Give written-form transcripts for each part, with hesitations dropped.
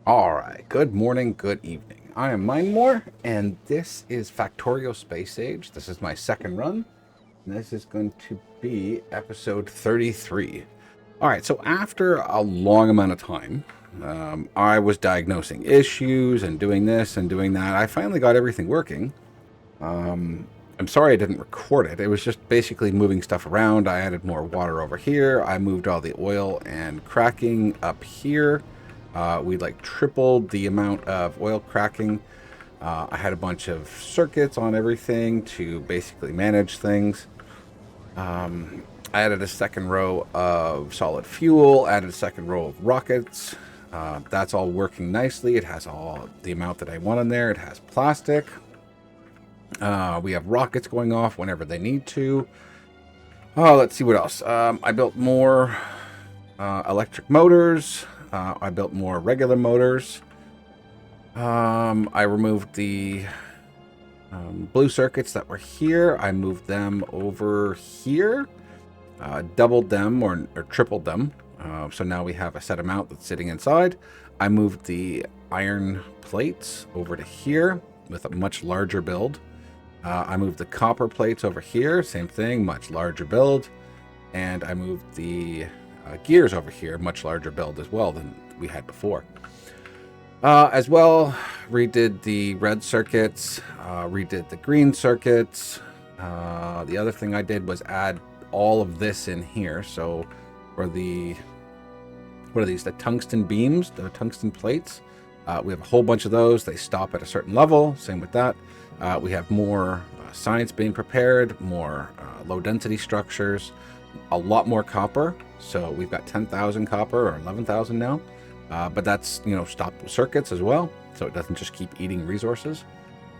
All right, good morning, good evening. I am Mindmore, and this is Factorio Spaceage. This is my second run, and this is going to be episode 33. All right, so after a long amount of time, I was diagnosing issues and doing this and doing that. I finally got everything working. I'm sorry I didn't record it. It was just basically moving stuff around. I added more water over here. I moved all the oil and cracking up here. We like tripled the amount of oil cracking. I had a bunch of circuits on everything to basically manage things. I added a second row of solid fuel, added a second row of rockets. That's all working nicely. It has all the amount that I want in there. It has plastic. We have rockets going off whenever they need to. Oh, let's see what else. I built more electric motors. I built more regular motors. I removed the blue circuits that were here. I moved them over here. Doubled them or tripled them. So now we have a set amount that's sitting inside. I moved the iron plates over to here with a much larger build. I moved the copper plates over here, same thing, much larger build. And I moved the gears over here, much larger build as well than we had before. As well, redid the red circuits, redid the green circuits. The other thing I did was add all of this in here. So for the, what are these? The tungsten beams, the tungsten plates. We have a whole bunch of those. They stop at a certain level. Same with that. We have more science being prepared, more low density structures, a lot more copper. So we've got 10,000 copper or 11,000 now. But that's, stopped circuits as well. So it doesn't just keep eating resources.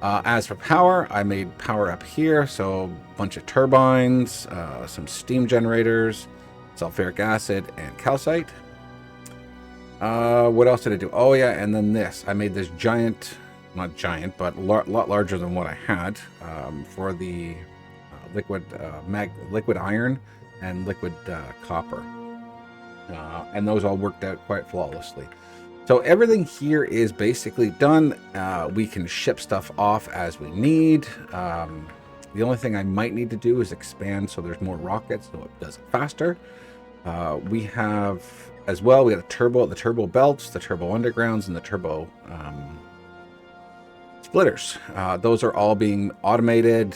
As for power, I made power up here. So a bunch of turbines, some steam generators, sulfuric acid, and calcite. What else did I do? Oh, yeah, and then this. I made this giant, not giant, but a lot larger than what I had for the liquid iron and liquid copper. And those all worked out quite flawlessly. So everything here is basically done. We can ship stuff off as we need. The only thing I might need to do is expand so there's more rockets so it does it faster. We have as well, we got the turbo belts, the turbo undergrounds, and the turbo splitters. Those are all being automated.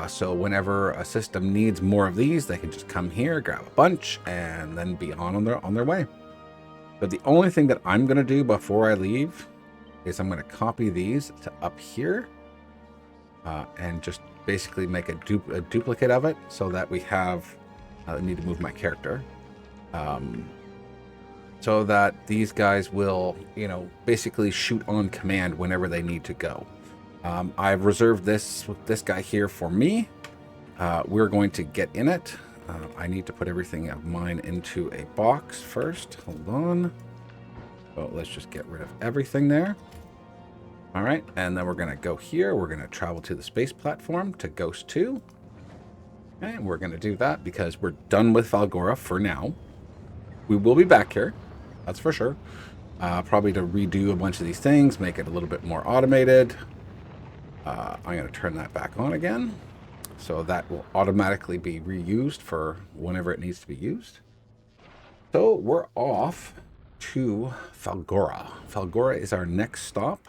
So whenever a system needs more of these, they can just come here, grab a bunch, and then be on their way. But the only thing that I'm going to do before I leave is I'm going to copy these to up here and just basically make a duplicate of it so that we have, I need to move my character, so that these guys will, basically shoot on command whenever they need to go. I've reserved this guy here for me. We're going to get in it. I need to put everything of mine into a box first. Hold on. So let's just get rid of everything there. All right, and then we're going to go here. We're going to travel to the space platform to Ghost 2. And we're going to do that because we're done with Falgora for now. We will be back here. That's for sure. Probably to redo a bunch of these things, make it a little bit more automated. I'm going to turn that back on again. So that will automatically be reused for whenever it needs to be used. So we're off to Falgora. Falgora is our next stop.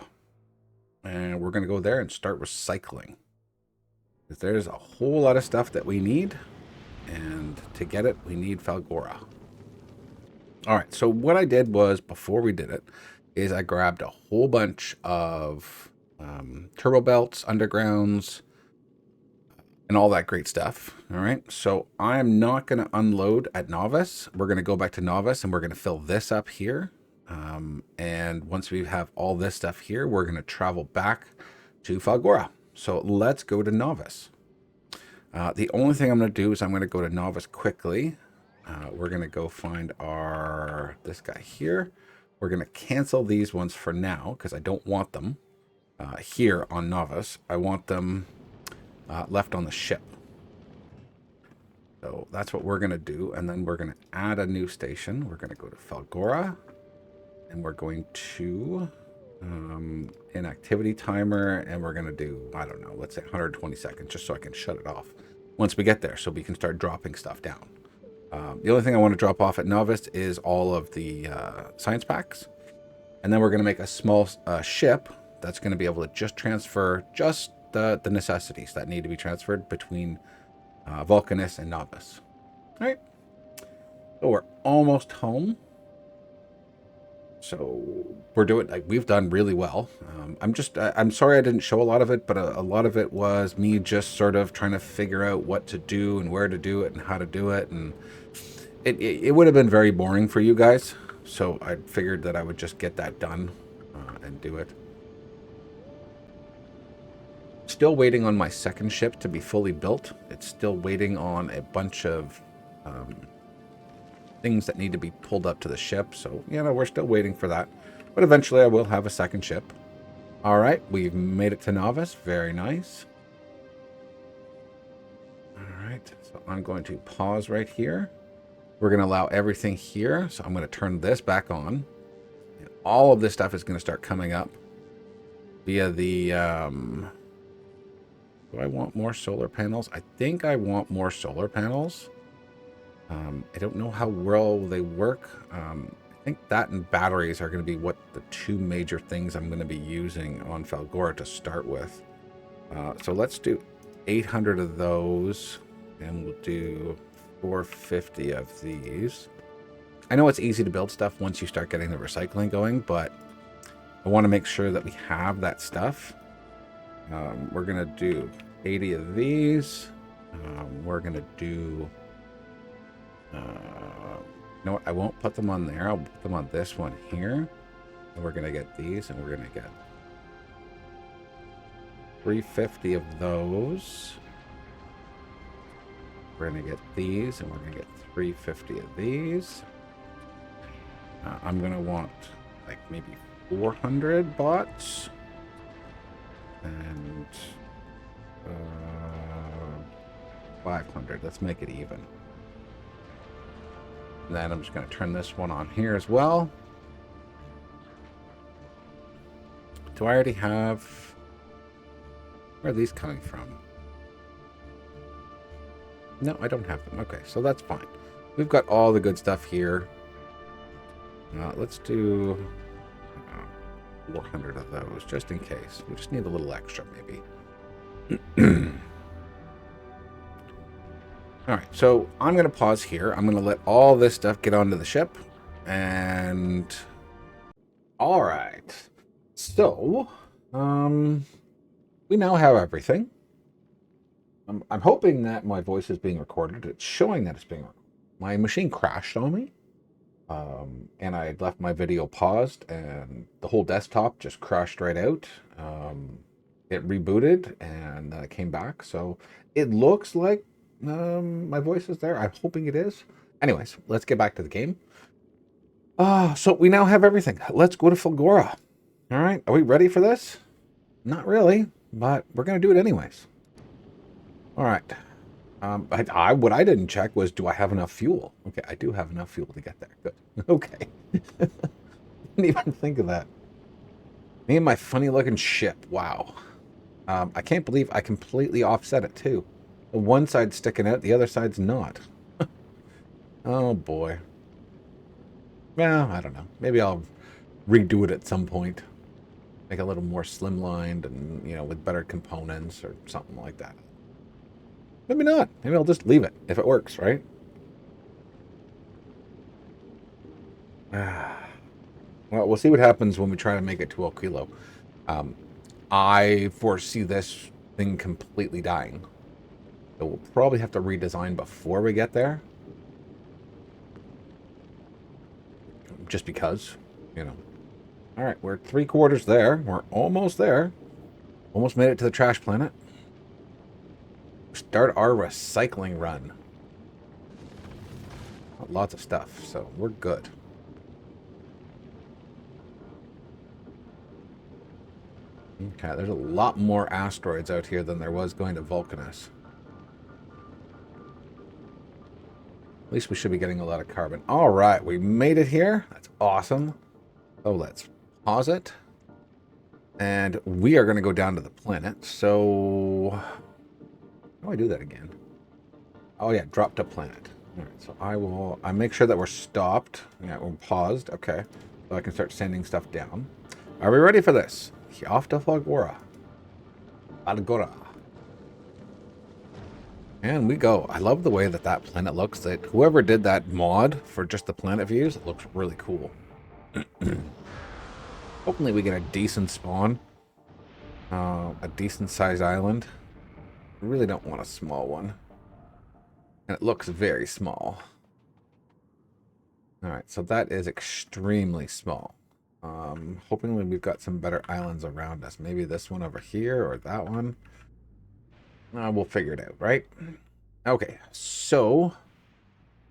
And we're going to go there and start recycling. Because there's a whole lot of stuff that we need. And to get it, we need Falgora. All right, so what I did was, before we did it, is I grabbed a whole bunch of turbo belts, undergrounds, and all that great stuff. All right, so I'm not going to unload at Novice. We're going to go back to Novice, and we're going to fill this up here. And once we have all this stuff here, we're going to travel back to Falgora. So let's go to Novice. The only thing I'm going to do is I'm going to go to Novice quickly. We're going to go find this guy here. We're going to cancel these ones for now because I don't want them here on Novice. I want them left on the ship. So that's what we're going to do. And then we're going to add a new station. We're going to go to Falgora. and we're going to an activity timer, and we're going to do, I don't know, let's say 120 seconds, just so I can shut it off once we get there, so we can start dropping stuff down. The only thing I want to drop off at Novice is all of the science packs, and then we're going to make a small ship that's going to be able to just transfer just the necessities that need to be transferred between Vulcanus and Novice. All right, so we're almost home. So we're doing, like, we've done really well. I'm sorry I didn't show a lot of it, but a lot of it was me just sort of trying to figure out what to do and where to do it and how to do it. And it would have been very boring for you guys. So I figured that I would just get that done and do it. Still waiting on my second ship to be fully built. It's still waiting on a bunch of things that need to be pulled up to the ship. So, you know, we're still waiting for that. But eventually I will have a second ship. All right, we've made it to Novice. Very nice. All right, so I'm going to pause right here. We're going to allow everything here. So I'm going to turn this back on. And all of this stuff is going to start coming up via the... do I want more solar panels? I think I want more solar panels. I don't know how well they work. I think that and batteries are going to be what the two major things I'm going to be using on Falgora to start with. So let's do 800 of those, and we'll do 450 of these. I know it's easy to build stuff once you start getting the recycling going, but I want to make sure that we have that stuff. We're going to do 80 of these. We're going to do... you know what? I won't put them on there. I'll put them on this one here. And we're going to get these, and we're going to get 350 of those. We're going to get these, and we're going to get 350 of these. I'm going to want like maybe 400 bots. And 500. Let's make it even. And then I'm just going to turn this one on here as well. Do I already have... Where are these coming from? No, I don't have them. Okay, so that's fine. We've got all the good stuff here. Let's do 400 of those, just in case. We just need a little extra, maybe. All right, so I'm going to pause here. I'm going to let all this stuff get onto the ship. And all right. So, we now have everything. I'm hoping that my voice is being recorded. It's showing that it's being recorded. My machine crashed on me. And I left my video paused, and the whole desktop just crashed right out. It rebooted, and then it came back. So it looks like my voice is there. I'm hoping it is. Anyways, let's get back to the game. So we now have everything. Let's go to Falgora. All right, are we ready for this? Not really, but we're going to do it anyways. All right. What I didn't check was, do I have enough fuel? Okay, I do have enough fuel to get there. Good. Okay. Didn't even think of that. Me and my funny looking ship. Wow. I can't believe I completely offset it too. The one side's sticking out, the other side's not. Oh boy. Well, I don't know. Maybe I'll redo it at some point. Make it a little more slimlined and, you know, with better components or something like that. Maybe not. Maybe I'll just leave it if it works, right? Well, we'll see what happens when we try to make it to El Kilo. I foresee this thing completely dying. So we'll probably have to redesign before we get there. Just because, you know. All right, we're 3/4 there. We're almost there. Almost made it to the trash planet. Start our recycling run. Lots of stuff, so we're good. Okay, there's a lot more asteroids out here than there was going to Vulcanus. At least we should be getting a lot of carbon. All right, we made it here. That's awesome. So let's pause it. And we are going to go down to the planet. So how do I do that again? Oh yeah, drop to planet. All right, so I make sure that we're stopped. Yeah, we're paused. Okay, so I can start sending stuff down. Are we ready for this? Off to Flagora. Algora. And we go. I love the way that that planet looks. That whoever did that mod for just the planet views, it looks really cool. Hopefully we get a decent spawn. A decent sized island. I really don't want a small one. And it looks very small. Alright, so that is extremely small. Hoping we've got some better islands around us. Maybe this one over here or that one. We'll figure it out, right? Okay, so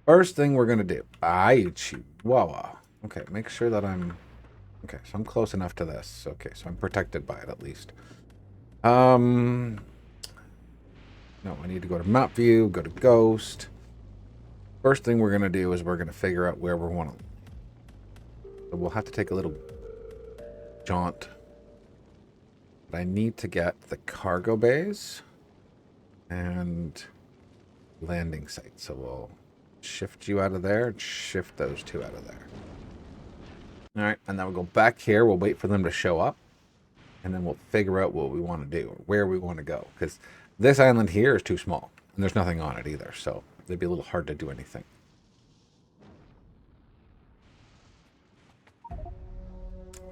first thing we're gonna do. Chihuahua. Okay, make sure that I'm okay, so I'm close enough to this. Okay, so I'm protected by it at least. No, I need to go to map view, go to ghost. First thing we're gonna do is we're gonna figure out where we want to. So we'll have to take a little jaunt. But I need to get the cargo bays and landing site. So we'll shift you out of there and shift those two out of there. All right, and then we'll go back here. We'll wait for them to show up, and then we'll figure out what we want to do or where we want to go. Because this island here is too small, and there's nothing on it either, so it'd be a little hard to do anything.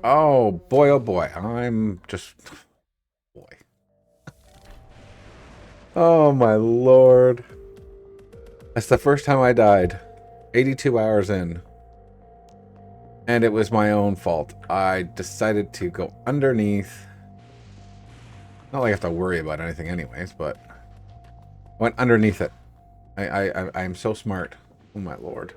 Oh boy, I'm just boy. Oh my lord. That's the first time I died. 82 hours in. And it was my own fault. I decided to go underneath. Not like I have to worry about anything anyways, but I went underneath it. I'm so smart. Oh my lord.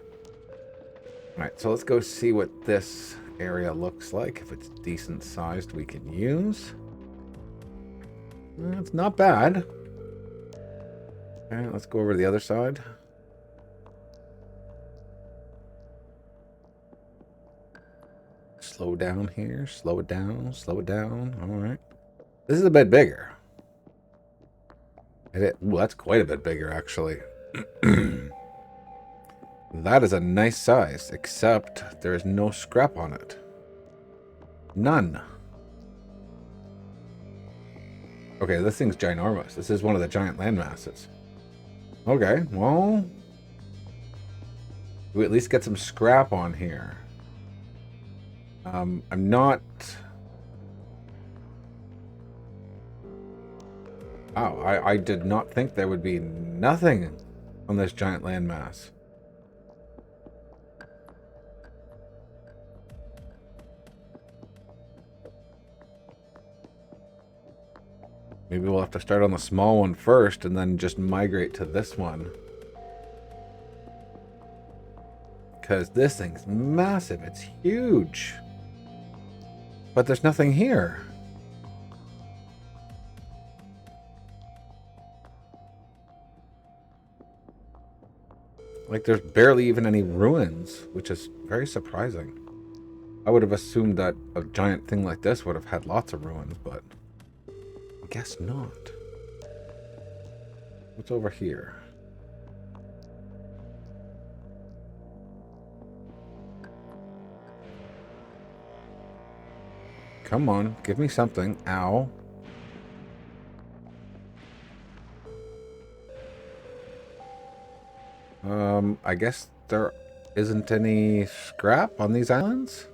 Alright, so let's go see what this area looks like. If it's decent sized, we can use. It's not bad. Okay, let's go over to the other side. Slow down here. Slow it down. Slow it down. All right. This is a bit bigger. Well, that's quite a bit bigger, actually. That is a nice size, except there is no scrap on it. None. Okay, this thing's ginormous. This is one of the giant land masses. Okay, well, we at least get some scrap on here. I'm not... Wow, I did not think there would be nothing on this giant landmass. Maybe we'll have to start on the small one first and then just migrate to this one. Because this thing's massive. It's huge. But there's nothing here. Like, there's barely even any ruins, which is very surprising. I would have assumed that a giant thing like this would have had lots of ruins, but I guess not. What's over here? Come on, give me something. Ow. I guess there isn't any scrap on these islands?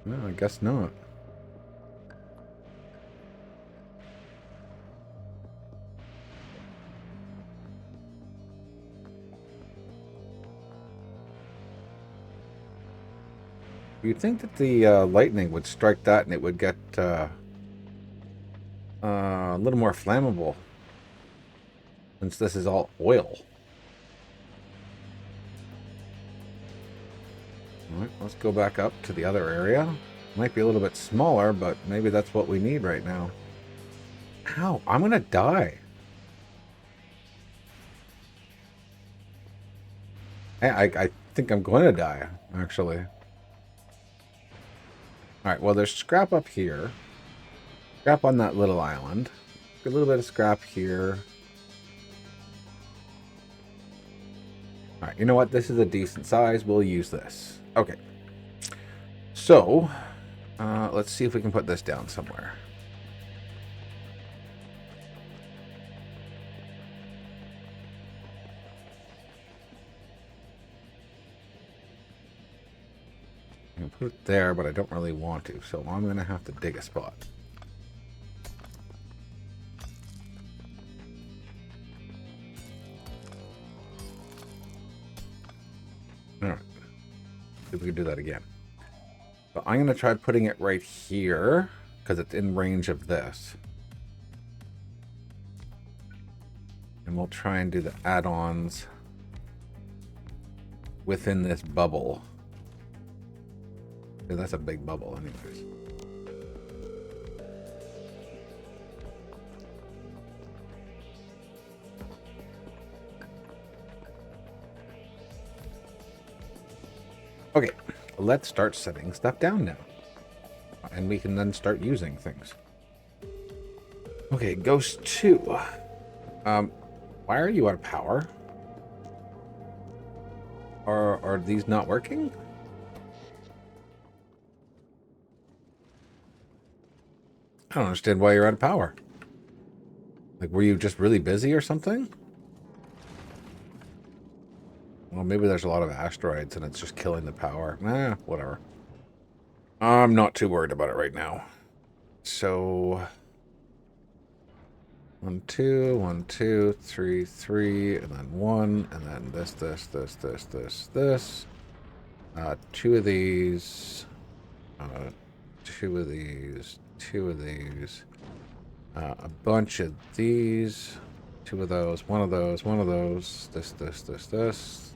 No, I guess not. You'd think that the lightning would strike that and it would get a little more flammable, since this is all oil. Alright, let's go back up to the other area. Might be a little bit smaller, but maybe that's what we need right now. Ow, I'm gonna die. I think I'm going to die, actually. All right, well, there's scrap up here. Scrap on that little island. A little bit of scrap here. All right, you know what? This is a decent size. We'll use this. Okay. So, let's see if we can put this down somewhere. I can put it there, but I don't really want to, so I'm going to have to dig a spot. Alright. See if we can do that again. So I'm going to try putting it right here, because it's in range of this. And we'll try and do the add-ons within this bubble. Yeah, that's a big bubble anyways. Okay, let's start setting stuff down now. And we can then start using things. Okay, Ghost 2. Why are you out of power? Are these not working? I don't understand why you're out of power. Like, were you just really busy or something? Well, maybe there's a lot of asteroids and it's just killing the power. Nah, whatever. I'm not too worried about it right now. So 1, 2, 1, 2, 3, 3, and then 1, and then this. 2 of these, 2 of these, 2 of these, a bunch of these, 2 of those, 1 of those, 1 of those, this.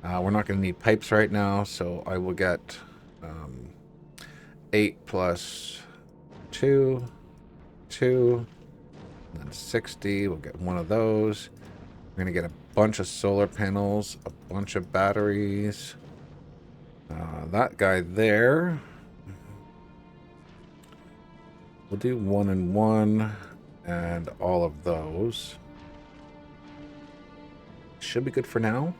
We're not going to need pipes right now, so I will get 8 plus 2, 2, and then 60. We'll get 1 of those. We're going to get a bunch of solar panels, a bunch of batteries. That guy there. We'll do 1 and 1 and all of those. Should be good for now.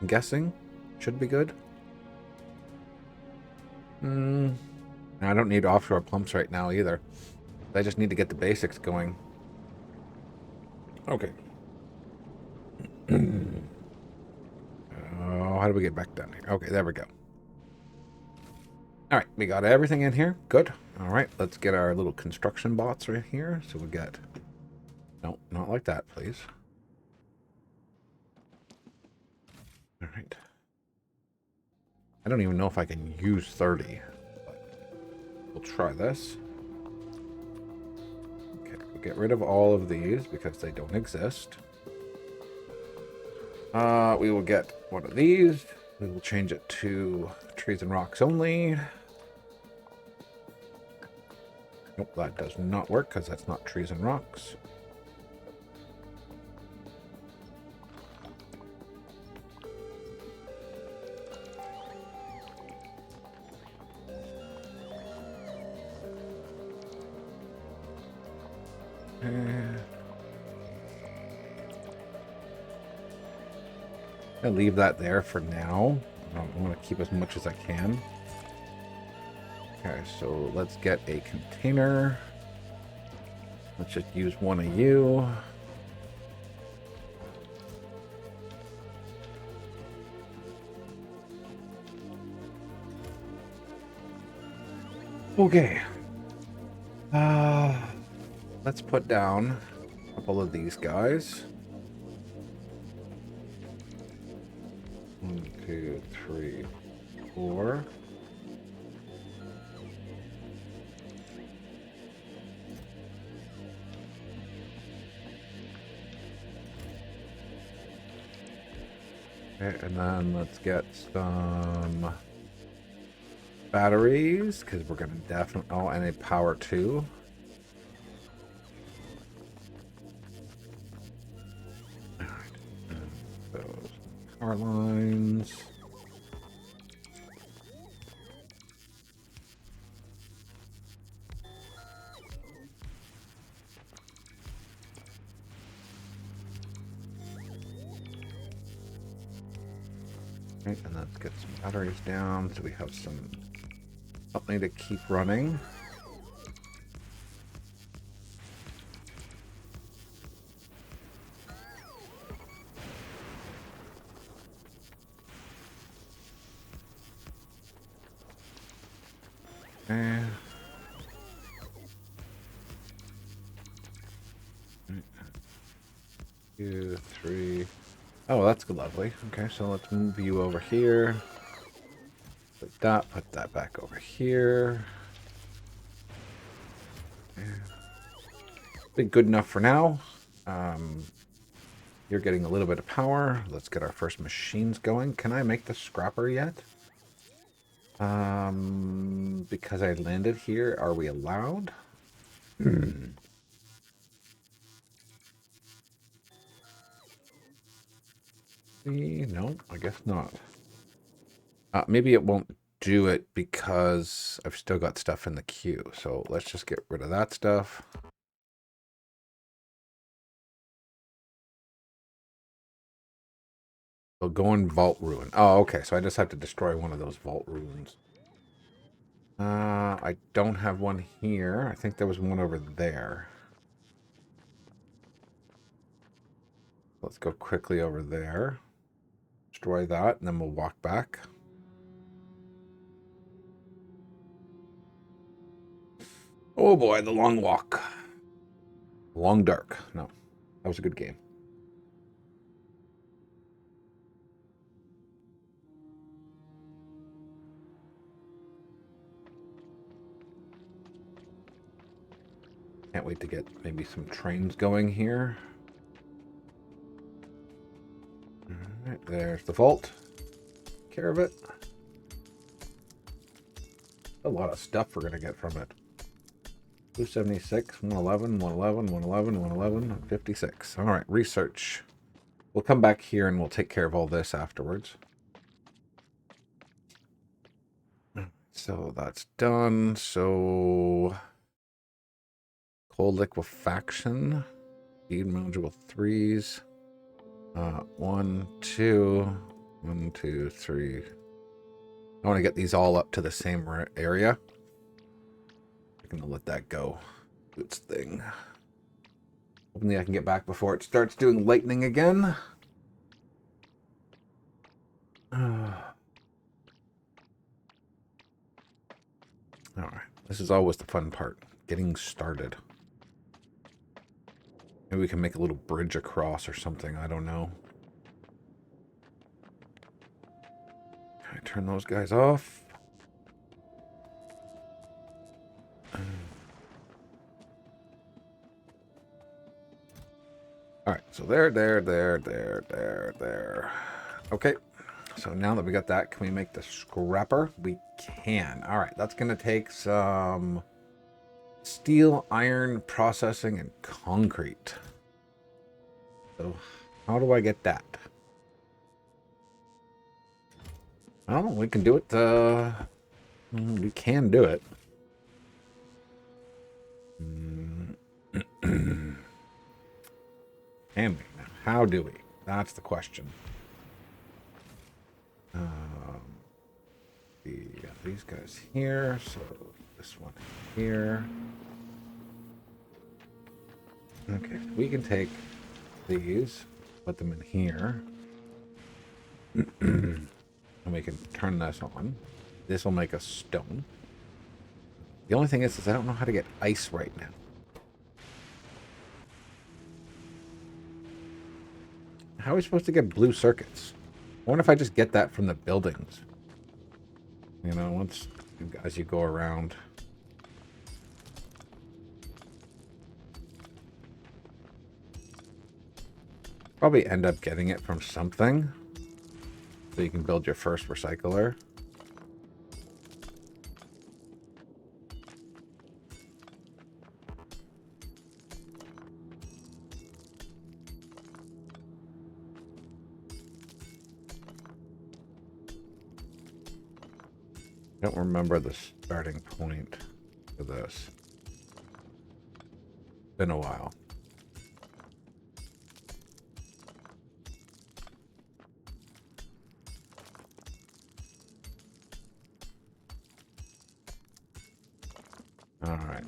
I'm guessing. Should be good. I don't need offshore pumps right now either. I just need to get the basics going. Okay. How do we get back down here? Okay, there we go. All right, we got everything in here. Good. All right, let's get our little construction bots right here. So we got... No, not like that, please. All right. I don't even know if I can use 30. We'll try this. Okay, we'll get rid of all of these because they don't exist. We will get 1 of these. We will change it to trees and rocks only. Nope, that does not work because that's not trees and rocks. I'll leave that there for now. I want to keep as much as I can. Okay, so let's get a container. Let's just use 1 of you. Okay. Let's put down a couple of these guys. 1, 2, 3, 4. Okay, and then let's get some batteries, because we're going to definitely... Oh, and a power too. All right. And those power lines. Right, and let's get some batteries down so we have something to keep running. Okay. 2, 3. Oh, that's lovely. Okay, so let's move you over here. Put that back over here. Okay. Be good enough for now. You're getting a little bit of power. Let's get our first machines going. Can I make the scrapper yet? Because I landed here, are we allowed? No, I guess not. Maybe it won't do it because I've still got stuff in the queue. So let's just get rid of that stuff. So go in vault ruin. Oh, okay. So I just have to destroy one of those vault ruins. I don't have one here. I think there was one over there. Let's go quickly over there. Destroy that, and then we'll walk back. Oh boy, the long walk. Long dark. No, that was a good game. Can't wait to get maybe some trains going here. All right, there's the vault. Take care of it. A lot of stuff we're going to get from it. 276, 111, 111, 111, 111, 56. All right, research. We'll come back here and we'll take care of all this afterwards. So that's done. So cold liquefaction. Feed module 3s. 1, 2, 1, 2, 3. I want to get these all up to the same area. I'm gonna let that go. Do its thing. Hopefully I can get back before it starts doing lightning again. Alright, this is always the fun part. Getting started. Maybe we can make a little bridge across or something. I don't know. Can I turn those guys off? Alright, so there. Okay, so now that we got that, can we make the scrapper? We can. Alright, that's going to take some steel, iron, processing, and concrete. So how do I get that? Oh, we can do it. We can do it. Can we? Now, how do we? That's the question. These guys here. So this one here. Okay, we can take these, put them in here. And we can turn this on. This will make a stone. The only thing is I don't know how to get ice right now. How are we supposed to get blue circuits? I wonder if I just get that from the buildings. You know, once as you go around. Probably end up getting it from something. So you can build your first recycler. I don't remember the starting point for this. Been a while. All right.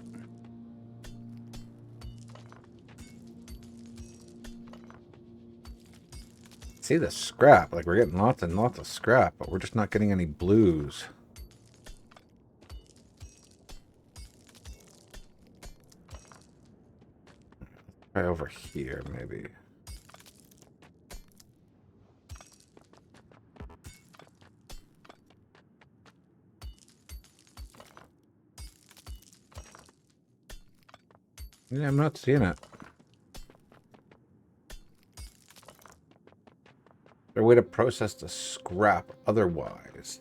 See the scrap, like we're getting lots and lots of scrap, but we're just not getting any blues. Right over here, maybe. Yeah, I'm not seeing it. Is there a way to process the scrap otherwise?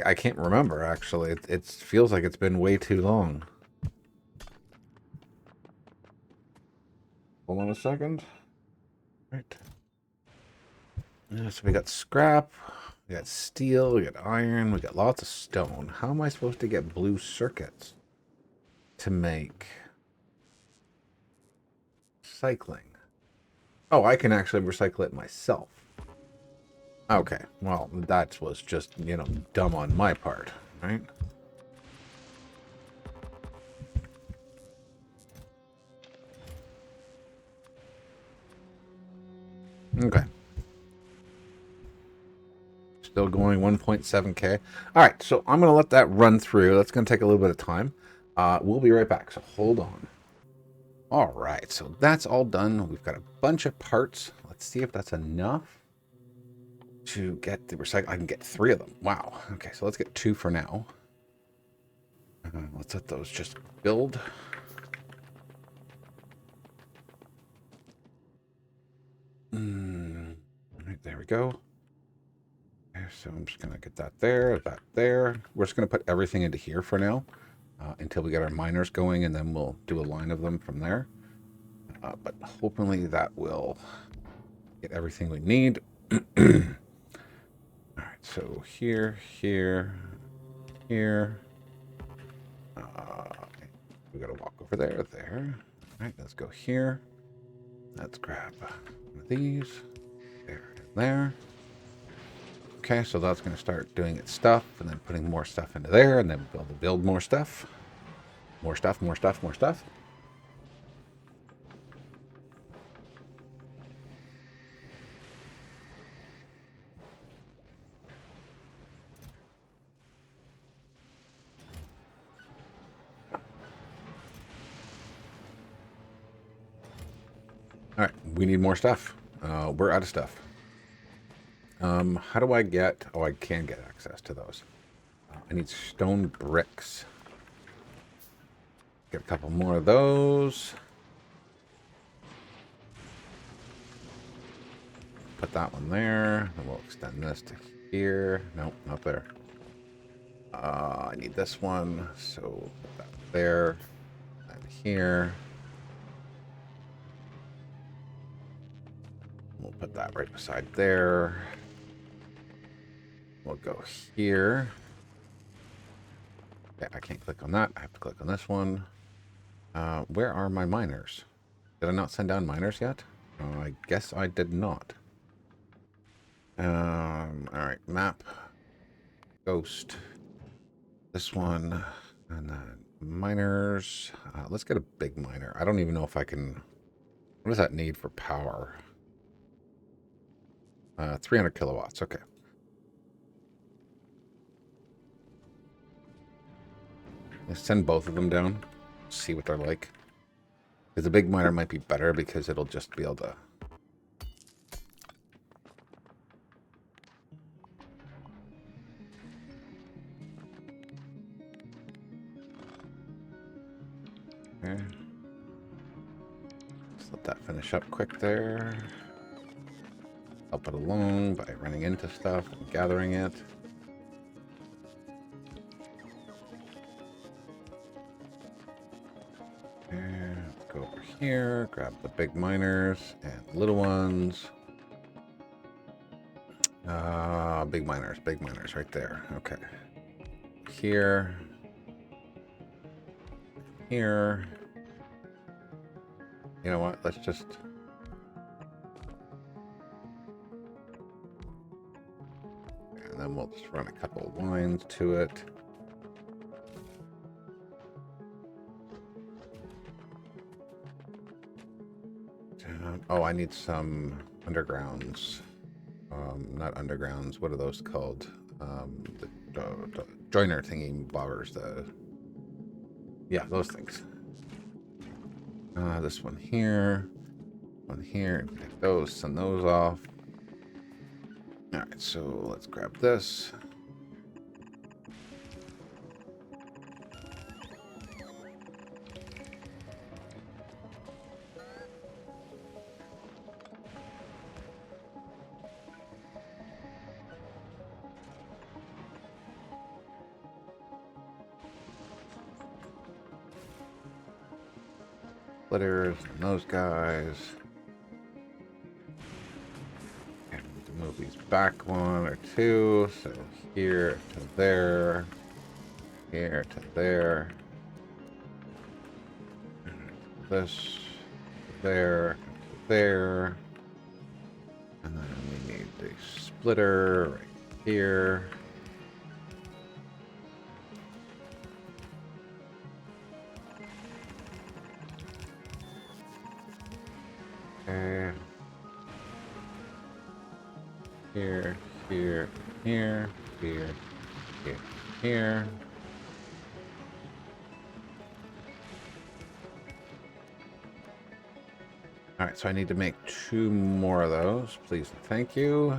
I can't remember, actually. It feels like it's been way too long. Hold on a second. Right. Yeah, so we got scrap, we got steel, we got iron, we got lots of stone. How am I supposed to get blue circuits to make recycling? Oh, I can actually recycle it myself. Okay, well, that was just, you know, dumb on my part, right? Okay. Still going 1.7K. All right, so I'm going to let that run through. That's going to take a little bit of time. We'll be right back, so hold on. All right, so that's all done. We've got a bunch of parts. Let's see if that's enough to get the recycle. I can get 3 of them. Wow. Okay, so let's get 2 for now. Let's let those just build. Right, there we go. Okay, so I'm just going to get that there, that there. We're just going to put everything into here for now until we get our miners going, and then we'll do a line of them from there. But hopefully that will get everything we need. All right, so here, here, here. We got to walk over there, there. All right, let's go here. Let's grab one of these. There and there. Okay, so that's going to start doing its stuff, and then putting more stuff into there, and then we'll build more stuff. More stuff, more stuff, more stuff. All right, we need more stuff. We're out of stuff. How do I get... Oh, I can get access to those. I need stone bricks. Get a couple more of those. Put that one there. Then we'll extend this to here. Nope, not there. I need this one, so put that there. And here. We'll put that right beside there. We'll go here. Yeah, I can't click on that. I have to click on this one. Where are my miners? Did I not send down miners yet? I guess I did not. All right, map. Ghost. This one. And then miners. Let's get a big miner. I don't even know if I can... What does that need for power? 300 kilowatts. Okay. Let's send both of them down. See what they're like. Because the big miner might be better because it'll just be able to... Okay. Just let that finish up quick there. Help it along by running into stuff and gathering it. And let's go over here, grab the big miners and little ones. Big miners right there. Okay. Here. Here. You know what? Let's just... and then we'll just run a couple of lines to it. Oh, I need some undergrounds. Not undergrounds. What are those called? The joiner thingy bobbers. Yeah, those things. This one here. One here. Take those. Send those off. All right. So let's grab this. Splitters and those guys. And to move these back one or two. So here to there. Here to there. This there, there. And then we need the splitter right here. Okay. Here, here, here, here, here, here. All right, so I need to make 2 more of those, please and thank you.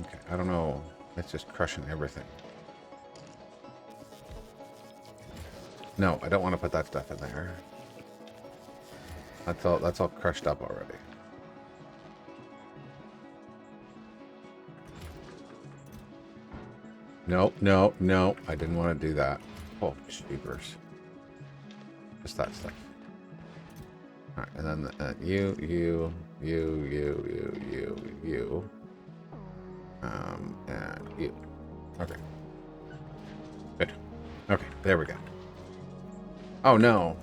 Okay, I don't know. It's just crushing everything. No, I don't want to put that stuff in there. That's all crushed up already. No, no, no. I didn't want to do that. Oh, jeepers. Just that stuff. All right, and then you. And you. Okay. Good. Okay, there we go. Oh no.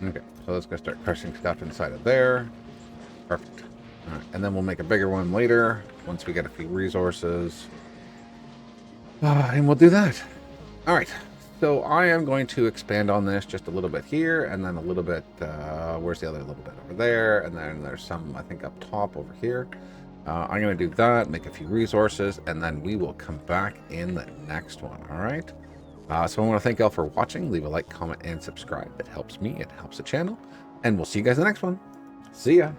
Okay, so let's go start crushing stuff inside of there. Perfect. All right, and then we'll make a bigger one later once we get a few resources. And we'll do that. All right, so I am going to expand on this just a little bit here, and then a little bit, where's the other little bit? Over there, and then there's some, I think, up top over here. I'm going to do that, make a few resources, and then we will come back in the next one, all right? So I want to thank y'all for watching. Leave a like, comment, and subscribe. It helps me, it helps the channel, and we'll see you guys in the next one. See ya.